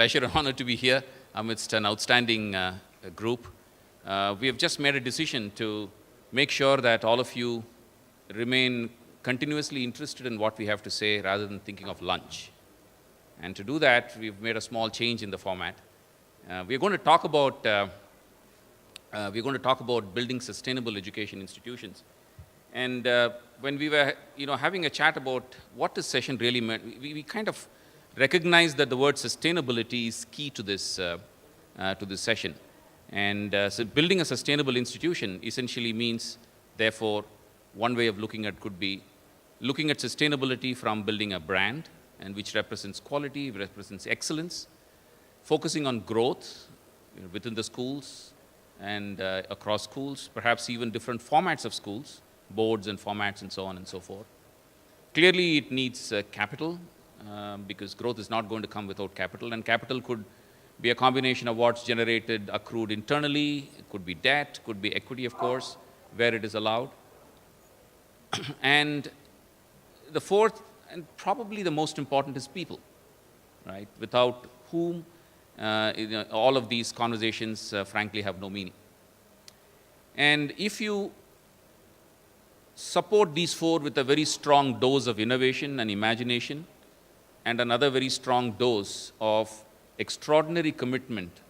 pleasure and honor to be here amidst an outstanding group. We have just made a decision to make sure that all of you remain continuously interested in what we have to say rather than thinking of lunch. And to do that, we've made a small change in the format. We're going to talk about building sustainable education institutions. And when we were having a chat about what this session really meant, we kind of recognized that the word sustainability is key to this session. And so building a sustainable institution essentially means, therefore, one way of looking at could be looking at sustainability from building a brand, and which represents quality, represents excellence, focusing on growth within the schools and across schools, perhaps even different formats of schools, boards and formats and so on and so forth. Clearly, it needs capital, because growth is not going to come without capital, and capital could be a combination of what's generated, accrued internally. It could be debt, could be equity, of course, where it is allowed. And the fourth, and probably the most important, is people, right? Without whom all of these conversations, frankly, have no meaning. And if you support these four with a very strong dose of innovation and imagination, and another very strong dose of extraordinary commitment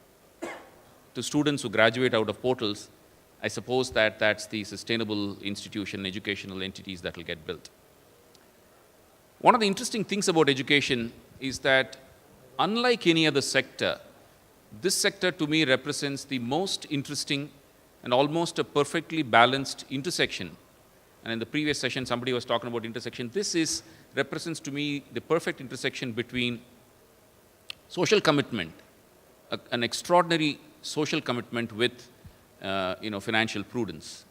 to students who graduate out of portals, I suppose that that's the sustainable institution, educational entities that will get built. One of the interesting things about education is that, unlike any other sector, this sector to me represents the most interesting and almost a perfectly balanced intersection. And in the previous session, somebody was talking about intersection. This represents to me the perfect intersection between social commitment, an extraordinary social commitment with financial prudence.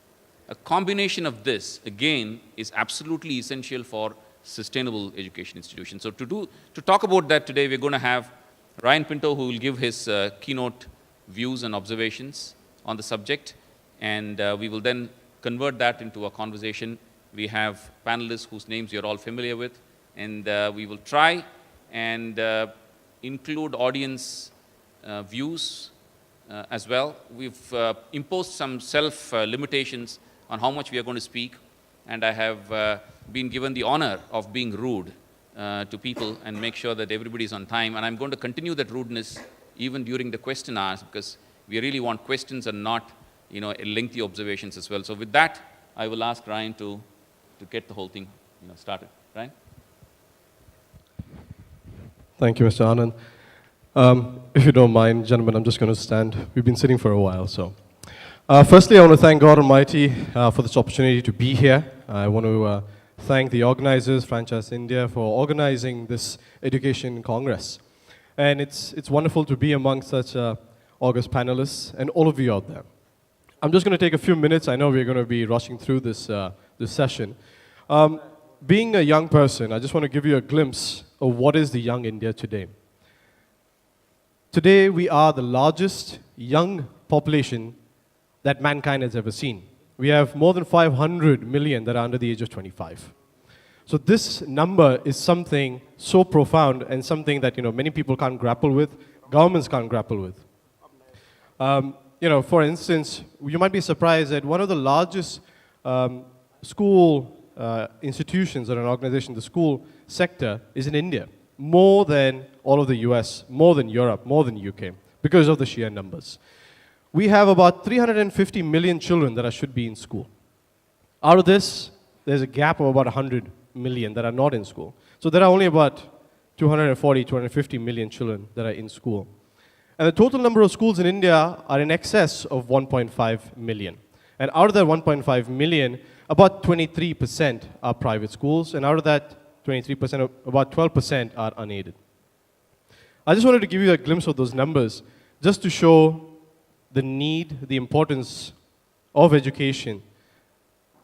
A combination of this, again, is absolutely essential for sustainable education institutions. So to talk about that today, we're going to have Ryan Pinto, who will give his keynote views and observations on the subject, and we will then convert that into a conversation. We have panelists whose names you're all familiar with, and we will try and include audience views as well. We've imposed some self-limitations on how much we are going to speak, and I have been given the honor of being rude to people and make sure that everybody is on time. And I'm going to continue that rudeness even during the question hours, because we really want questions and not lengthy observations as well. So with that, I will ask Ryan to get the whole thing started. Ryan? Thank you, Mr. Anand. If you don't mind, gentlemen, I'm just going to stand. We've been sitting for a while, so. Firstly, I want to thank God Almighty for this opportunity to be here. I want to thank the organizers, Franchise India, for organizing this Education Congress. And it's wonderful to be among such august panelists and all of you out there. I'm just going to take a few minutes. I know we're going to be rushing through this session. Being a young person, I just want to give you a glimpse of what is the young India today. Today, we are the largest young population that mankind has ever seen. We have more than 500 million that are under the age of 25. So this number is something so profound and something that many people can't grapple with, governments can't grapple with. For instance, you might be surprised that one of the largest school institutions or an organization, the school sector, is in India. More than all of the US, more than Europe, more than UK, because of the sheer numbers. We have about 350 million children that should be in school. Out of this, there's a gap of about 100 million that are not in school. So there are only about 240, 250 million children that are in school. And the total number of schools in India are in excess of 1.5 million. And out of that 1.5 million, about 23% are private schools, and out of that 23%, about 12% are unaided. I just wanted to give you a glimpse of those numbers, just to show the need, the importance of education,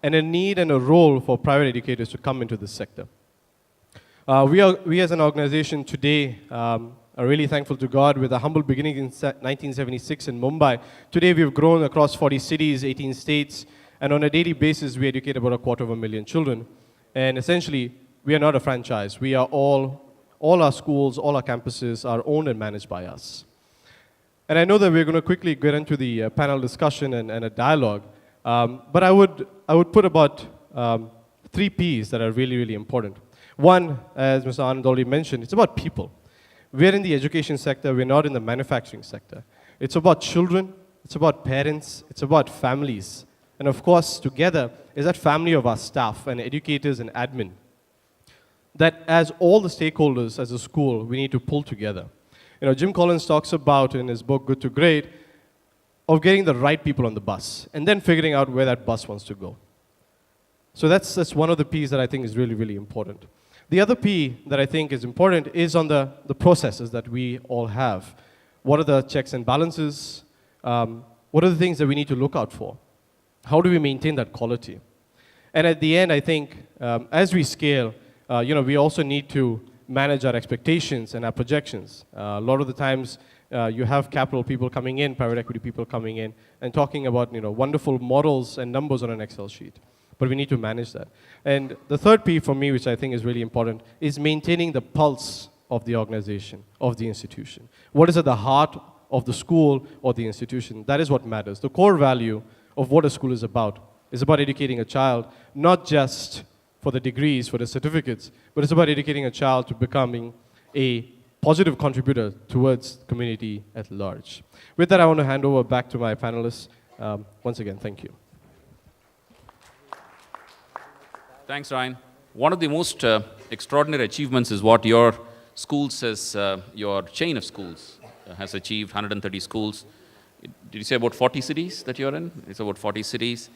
and a need and a role for private educators to come into this sector. We as an organization today are really thankful to God. With a humble beginning in 1976 in Mumbai, today we've grown across 40 cities, 18 states, and on a daily basis we educate about 250,000 children. And essentially, we are not a franchise. We are all all our schools, all our campuses are owned and managed by us. And I know that we're going to quickly get into the panel discussion and a dialogue, but I would put about 3 Ps that are really, really important. One, as Mr. Anand already mentioned, it's about people. We're in the education sector, we're not in the manufacturing sector. It's about children, it's about parents, it's about families. And of course, together is that family of our staff and educators and admin. That as all the stakeholders as a school, we need to pull together. You know, Jim Collins talks about in his book, Good to Great, of getting the right people on the bus and then figuring out where that bus wants to go. So that's one of the P's that I think is really, really important. The other P that I think is important is on the processes that we all have. What are the checks and balances? What are the things that we need to look out for? How do we maintain that quality? And at the end, I think, as we scale, we also need to manage our expectations and our projections. A lot of the times, you have capital people coming in, private equity people coming in, and talking about wonderful models and numbers on an Excel sheet. But we need to manage that. And the third P for me, which I think is really important, is maintaining the pulse of the organization, of the institution. What is at the heart of the school or the institution? That is what matters. The core value of what a school is about educating a child, not just for the degrees, for the certificates, but it's about educating a child to becoming a positive contributor towards the community at large. With that, I want to hand over back to my panelists. Once again, thank you. Thanks, Ryan. One of the most extraordinary achievements is what your school says, your chain of schools has achieved, 130 schools. Did you say about 40 cities that you're in? It's about 40 cities.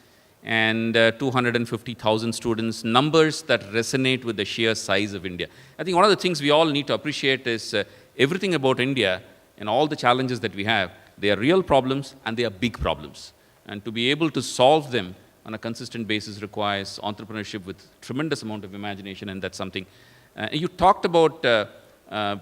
And 250,000 students, numbers that resonate with the sheer size of India. I think one of the things we all need to appreciate is everything about India and all the challenges that we have, they are real problems and they are big problems. And to be able to solve them on a consistent basis requires entrepreneurship with tremendous amount of imagination, and that's something. You talked about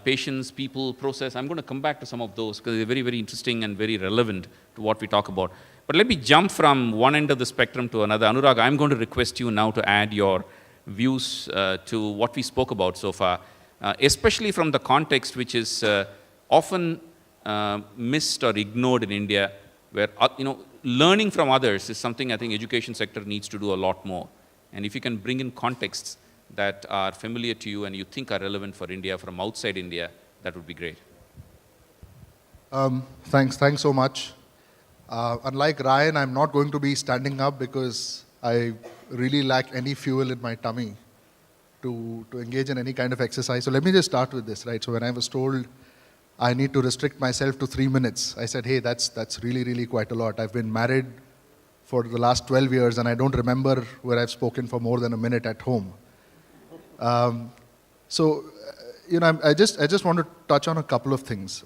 patience, people, process. I'm going to come back to some of those because they're very, very interesting and very relevant to what we talk about. But let me jump from one end of the spectrum to another. Anurag, I'm going to request you now to add your views to what we spoke about so far, especially from the context which is often missed or ignored in India, where learning from others is something I think education sector needs to do a lot more. And if you can bring in contexts that are familiar to you and you think are relevant for India from outside India, that would be great. Thanks so much. Unlike Ryan, I'm not going to be standing up because I really lack any fuel in my tummy to engage in any kind of exercise. So let me just start with this, right? So when I was told I need to restrict myself to 3 minutes, I said, hey, that's really, really quite a lot. I've been married for the last 12 years and I don't remember where I've spoken for more than a minute at home. I just want to touch on a couple of things.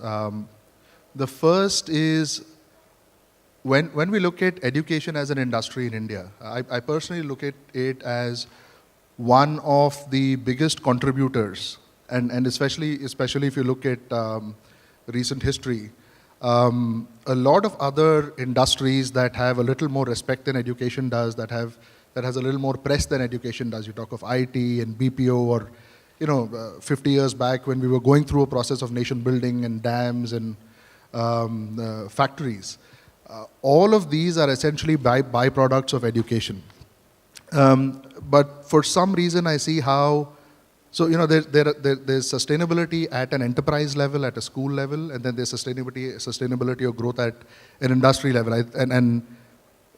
The first is, when we look at education as an industry in India, I personally look at it as one of the biggest contributors, and especially if you look at recent history, a lot of other industries that have a little more respect than education does, that has a little more press than education does. You talk of IT and BPO, or 50 years back when we were going through a process of nation building and dams and factories. All of these are essentially byproducts of education. But for some reason I see how, there's sustainability at an enterprise level, at a school level, and then there's sustainability or growth at an industry level. And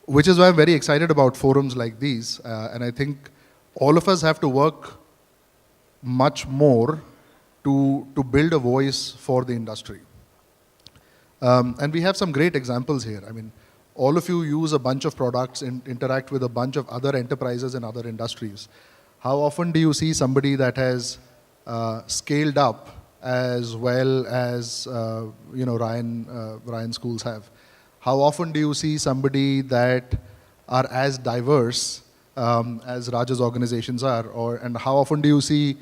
which is why I'm very excited about forums like these. And I think all of us have to work much more to build a voice for the industry. And we have some great examples here. I mean, all of you use a bunch of products and interact with a bunch of other enterprises and other industries. How often do you see somebody that has scaled up as well as Ryan schools have? How often do you see somebody that are as diverse as Raj's organizations are? And how often do you see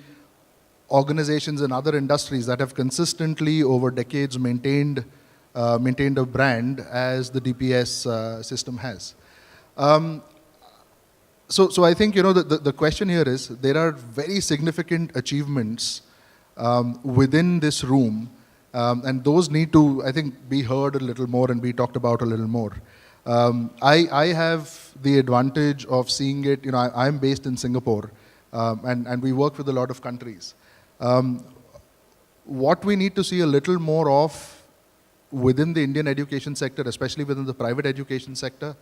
organizations in other industries that have consistently over decades maintained a brand as the DPS system has? So I think the question here is, there are very significant achievements within this room, and those need to, I think, be heard a little more and be talked about a little more. I have the advantage of seeing it, I'm based in Singapore, and we work with a lot of countries. What we need to see a little more of within the Indian education sector, especially within the private education sector,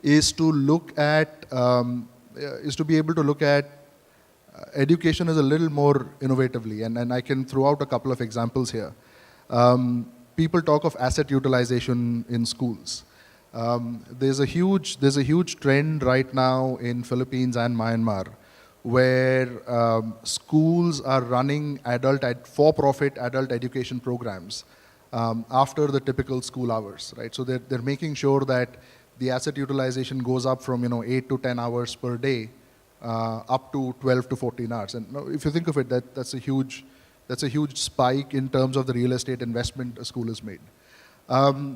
is to look at, is to be able to look at education as a little more innovatively. And I can throw out a couple of examples here. People talk of asset utilization in schools. There's a huge trend right now in Philippines and Myanmar where schools are running for-profit adult education programs after the typical school hours, right? So they're making sure that the asset utilization goes up from 8 to 10 hours per day up to 12 to 14 hours. And if you think of it, that's a huge spike in terms of the real estate investment a school has made. I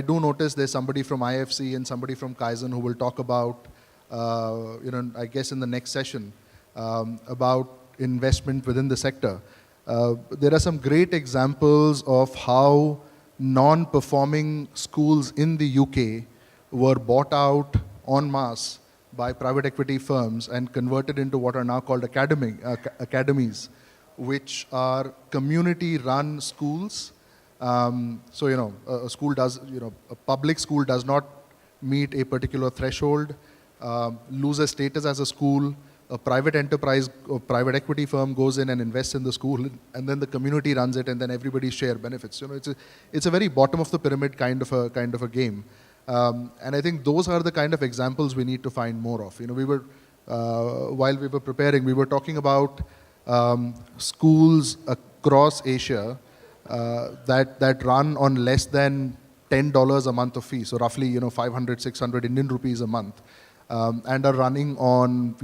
do notice there's somebody from IFC and somebody from Kaizen who will talk about, I guess in the next session, about investment within the sector. There are some great examples of how non-performing schools in the UK were bought out en masse by private equity firms and converted into what are now called academies, which are community-run schools. So, a school does, a public school does not meet a particular threshold, loses status as a school, a private enterprise or private equity firm goes in and invests in the school, and then the community runs it, and then everybody share benefits. It's a very bottom of the pyramid kind of a game. And I think those are the kind of examples we need to find more of. We were, while we were preparing, we were talking about schools across Asia that run on less than $10 a month of fee, so roughly 500, 600 Indian rupees a month, and are running on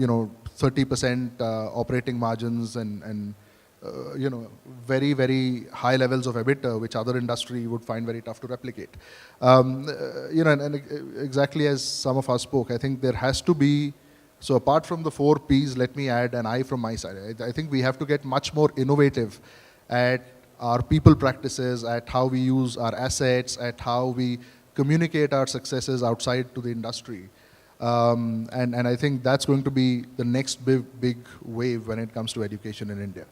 30% operating margins and very, very high levels of EBITDA, which other industry would find very tough to replicate. And exactly as some of us spoke, I think there has to be, so apart from the 4 Ps, let me add an I from my side. I think we have to get much more innovative at our people practices, at how we use our assets, at how we communicate our successes outside to the industry. And I think that's going to be the next big wave when it comes to education in India.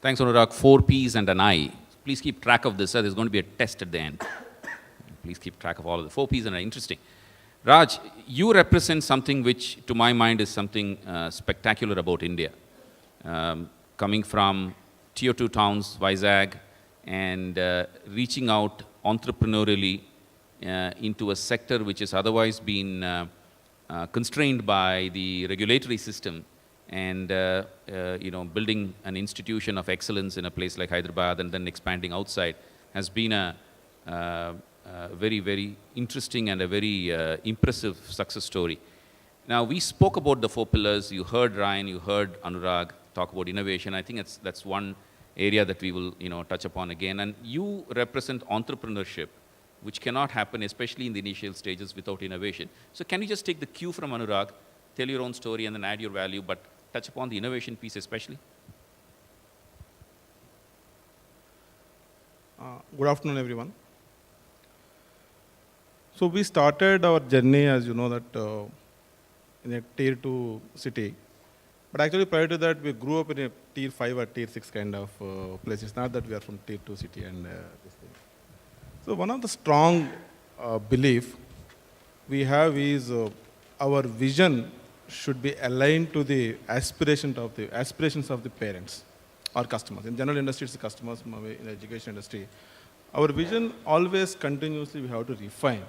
Thanks, Anurag. 4 Ps and an I. Please keep track of this. There's going to be a test at the end. Please keep track of all of the 4 Ps and an I. Interesting. Raj, you represent something which, to my mind, is something spectacular about India. Coming from Tier 2 towns, Vizag, and reaching out entrepreneurially into a sector which has otherwise been constrained by the regulatory system, and building an institution of excellence in a place like Hyderabad and then expanding outside has been a very, very interesting and a very impressive success story. Now, we spoke about the 4 pillars. You heard Ryan, you heard Anurag talk about innovation. I think that's one area that we will touch upon again. And you represent entrepreneurship, which cannot happen, especially in the initial stages, without innovation. So can you just take the cue from Anurag, tell your own story and then add your value, but touch upon the innovation piece especially? Good afternoon, everyone. So we started our journey, as you know, that in a Tier 2 city. But actually, prior to that, we grew up in a Tier 5 or Tier 6 kind of place. It's not that we are from Tier 2 city and this thing. So one of the strong belief we have is our vision should be aligned to the aspirations of the parents or customers. In general industry, it's the customers. In the education industry, our vision always continuously we have to refine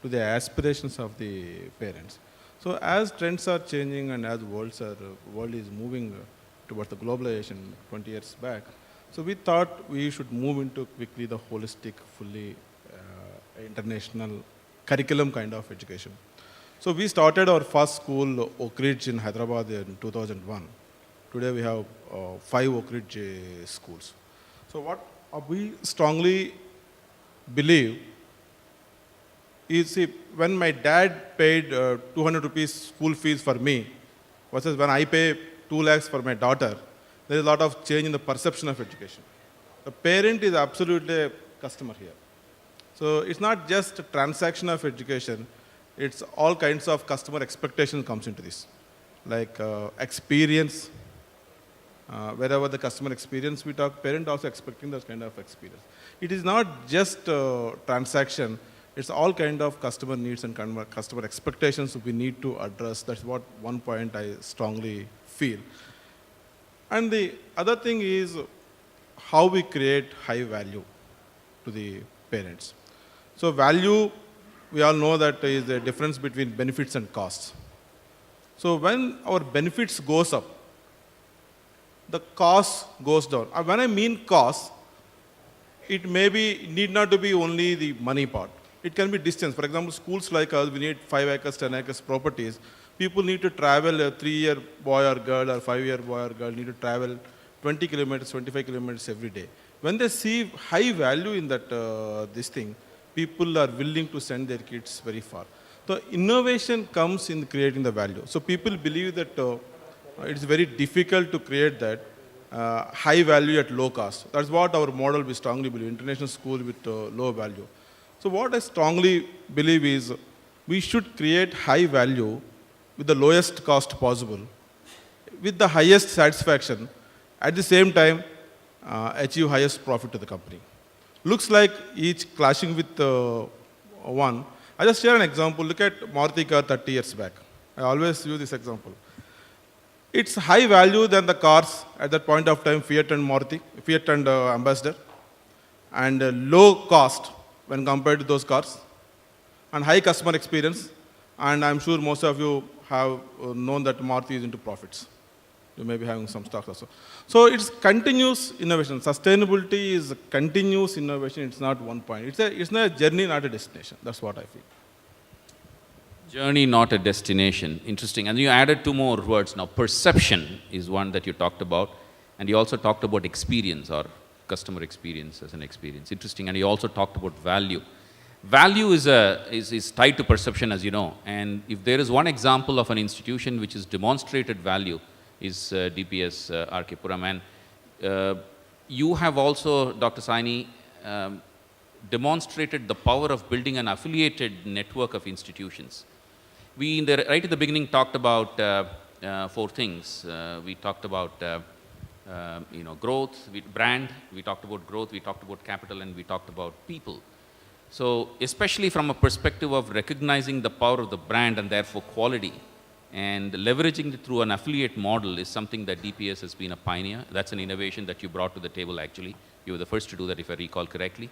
to the aspirations of the parents. So as trends are changing and as world is moving towards the globalization 20 years back, so we thought we should move into quickly the holistic, fully international curriculum kind of education. So we started our first school, Oak Ridge in Hyderabad in 2001. Today we have 5 Oak Ridge schools. So what we strongly believe is, see, when my dad paid 200 rupees school fees for me versus when I pay 2 lakhs for my daughter, there is a lot of change in the perception of education. The parent is absolutely a customer here. So it's not just a transaction of education, it's all kinds of customer expectation comes into this. Like experience, wherever the customer experience we talk, parent also expecting that kind of experience. It is not just transaction, it's all kind of customer needs and customer expectations we need to address. That's what one point I strongly feel. And the other thing is how we create high value to the parents. So value, we all know that is the difference between benefits and costs. So when our benefits goes up, the cost goes down. When I mean cost, it need not to be only the money part. It can be distance. For example, schools like us, we need 5 acres, 10 acres properties. People need to travel, a 3-year boy or girl or 5-year boy or girl need to travel 20 kilometers, 25 kilometers every day. When they see high value in that this thing, people are willing to send their kids very far. So innovation comes in creating the value. So people believe that it's very difficult to create that high value at low cost. That's what our model we strongly believe, international school with low value. So what I strongly believe is we should create high value with the lowest cost possible, with the highest satisfaction, at the same time achieve highest profit to the company. Looks like each clashing with one. I just share an example. Look at Maruti car 30 years back. I always use this example. It's high value than the cars at that point of time, Fiat and Maruti, Fiat and Ambassador, and low cost when compared to those cars, and high customer experience. And I'm sure most of you have known that Maruti is into profits. You may be having some stocks also. So it's continuous innovation. Sustainability is continuous innovation. It's not one point. It's a journey, not a destination. That's what I feel. Journey, not a destination. Interesting. And you added 2 more words now. Perception is one that you talked about. And you also talked about experience or customer experience as an experience. Interesting. And you also talked about value. Value is tied to perception, as you know. And if there is one example of an institution which has demonstrated value, is DPS R.K. Puram. And you have also, Dr. Saini, demonstrated the power of building an affiliated network of institutions. We, right at the beginning, talked about 4 things. We talked about growth, brand, we talked about growth, we talked about capital, and we talked about people. So especially from a perspective of recognizing the power of the brand and therefore quality, and leveraging it through an affiliate model is something that DPS has been a pioneer. That's an innovation that you brought to the table, actually. You were the first to do that, if I recall correctly.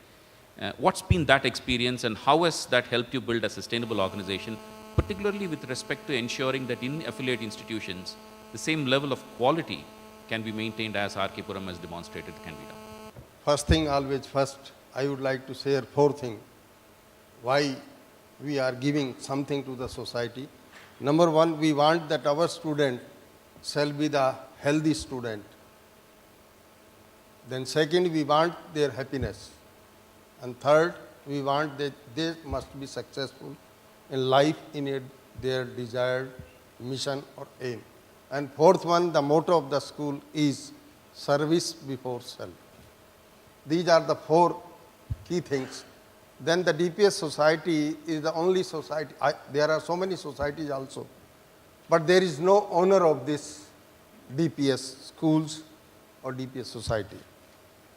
What's been that experience, and how has that helped you build a sustainable organization, particularly with respect to ensuring that in affiliate institutions, the same level of quality can be maintained as R.K. Puram has demonstrated can be done? First, I would like to share 4 things. Why we are giving something to the society. Number 1, we want that our student shall be the healthy student. Then second, we want their happiness. And third, we want that they must be successful in life in their desired mission or aim. And fourth one, the motto of the school is service before self. These are the 4 key things. Then the DPS society is the only society. There are so many societies also, but there is no owner of this DPS schools or DPS society.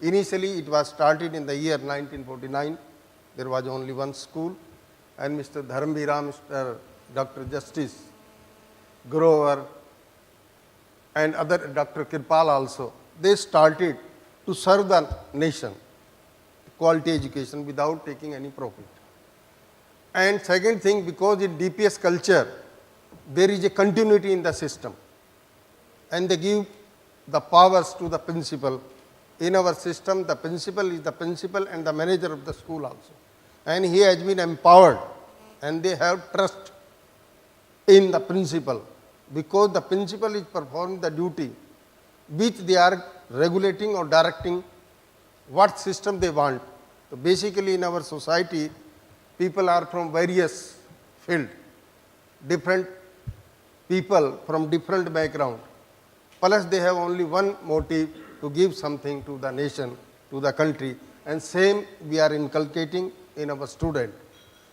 Initially, it was started in the year 1949. There was only one school, and Mr. Dharamveera, Mr. Dr. Justice Grover, and other Dr. Kirpal also, they started to serve the nation, quality education without taking any profit. And second thing, because in DPS culture, there is a continuity in the system, and they give the powers to the principal. In our system, the principal is the principal and the manager of the school also. And he has been empowered, and they have trust in the principal, because the principal is performing the duty which they are regulating or directing what system they want. So basically in our society, people are from various fields, different people from different background. plus they have only one motive to give something to the nation, to the country, and same we are inculcating in our student.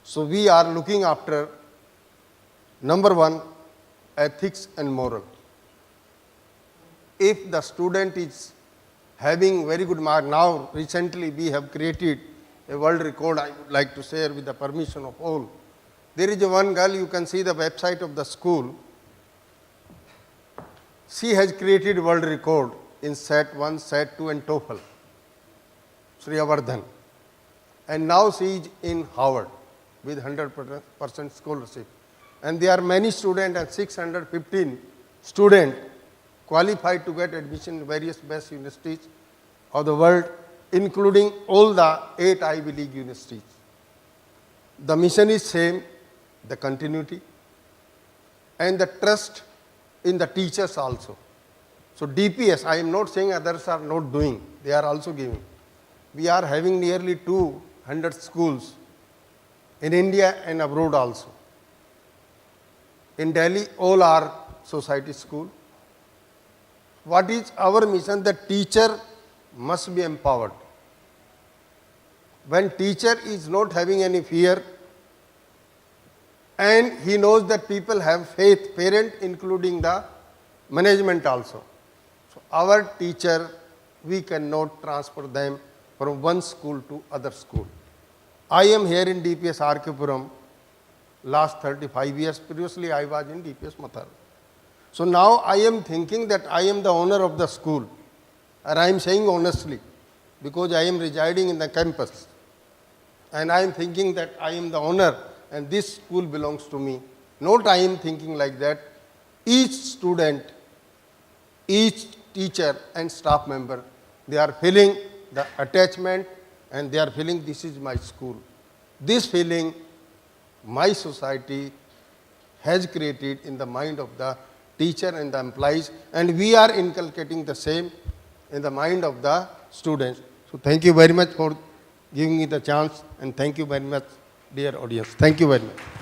So we are looking after, number one, ethics and moral. If the student is having very good mark, now recently we have created a world record I would like to share with the permission of all. There is a one girl, you can see the website of the school. She has created world record in SAT 1, SAT 2 and TOEFL, Sriyavardhan. And now she is in Harvard with 100% scholarship. And there are many students and 615 students qualified to get admission in various best universities of the world, including all the 8 Ivy League universities. The mission is same, the continuity, and the trust in the teachers also. So DPS, I am not saying others are not doing, they are also giving. We are having nearly 200 schools in India and abroad also. In Delhi, all are society school. What is our mission? The teacher must be empowered. When teacher is not having any fear and he knows that people have faith, parent including the management also. So our teacher, we cannot transfer them from one school to other school. I am here in DPS Arkepuram last 35 years. Previously I was in DPS Mathar. So now I am thinking that I am the owner of the school, and I am saying honestly because I am residing in the campus, and I am thinking that I am the owner and this school belongs to me. Not I am thinking like that. Each student, each teacher and staff member, they are feeling the attachment and they are feeling this is my school. This feeling my society has created in the mind of the teacher and the employees, and we are inculcating the same in the mind of the students. So thank you very much for giving me the chance, and thank you very much, dear audience. Thank you very much.